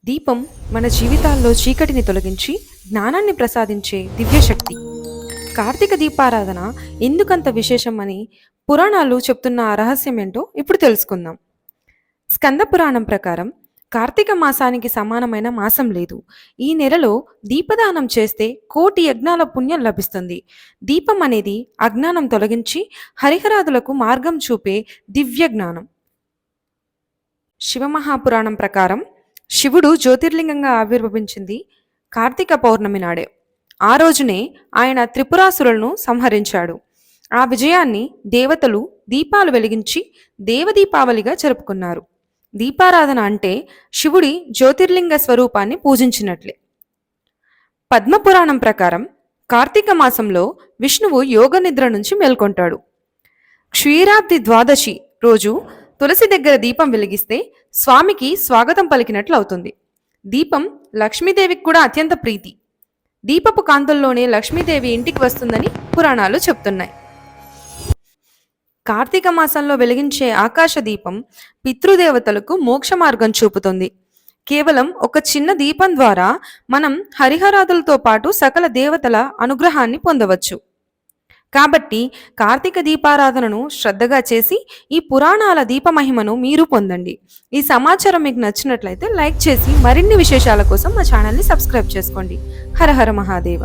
దీపం మన జీవితాల్లో చీకటిని తొలగించి జ్ఞానాన్ని ప్రసాదించే దివ్యశక్తి. కార్తీక దీపారాధన ఎందుకంత విశేషం అని పురాణాలు చెప్తున్న ఆ రహస్యం ఏంటో ఇప్పుడు తెలుసుకుందాం. స్కంద పురాణం ప్రకారం కార్తీక మాసానికి సమానమైన మాసం లేదు. ఈ నెలలో దీపదానం చేస్తే కోటి యజ్ఞాల పుణ్యం లభిస్తుంది. దీపం అనేది అజ్ఞానం తొలగించి హరిహరాదులకు మార్గం చూపే దివ్య జ్ఞానం. శివమహాపురాణం ప్రకారం శివుడు జ్యోతిర్లింగంగా ఆవిర్భవించింది కార్తీక పౌర్ణమి నాడే. ఆ రోజునే ఆయన త్రిపురాసురులను సంహరించాడు. ఆ విజయాన్ని దేవతలు దీపాలు వెలిగించి దేవదీపావళిగా జరుపుకున్నారు. దీపారాధన అంటే శివుడి జ్యోతిర్లింగ స్వరూపాన్ని పూజించినట్లే. పద్మపురాణం ప్రకారం కార్తీక మాసంలో విష్ణువు యోగ నిద్ర నుంచి మేల్కొంటాడు. క్షీరాబ్ది ద్వాదశి రోజు తులసి దగ్గర దీపం వెలిగిస్తే స్వామికి స్వాగతం పలికినట్లు అవుతుంది. దీపం లక్ష్మీదేవికి కూడా అత్యంత ప్రీతి. దీపపు కాంతుల్లోనే లక్ష్మీదేవి ఇంటికి వస్తుందని పురాణాలు చెప్తున్నాయి. కార్తీక మాసంలో వెలిగించే ఆకాశ దీపం పితృదేవతలకు మోక్ష మార్గం చూపుతుంది. కేవలం ఒక చిన్న దీపం ద్వారా మనం హరిహరాదులతో పాటు సకల దేవతల అనుగ్రహాన్ని పొందవచ్చు. కాబట్టి కార్తీక దీపారాధనను శ్రద్ధగా చేసి ఈ పురాణాల దీపమహిమను మీరు పొందండి. ఈ సమాచారం మీకు నచ్చినట్లయితే లైక్ చేసి మరిన్ని విశేషాల కోసం మా ఛానల్ని సబ్స్క్రైబ్ చేసుకోండి. హర హర మహాదేవ.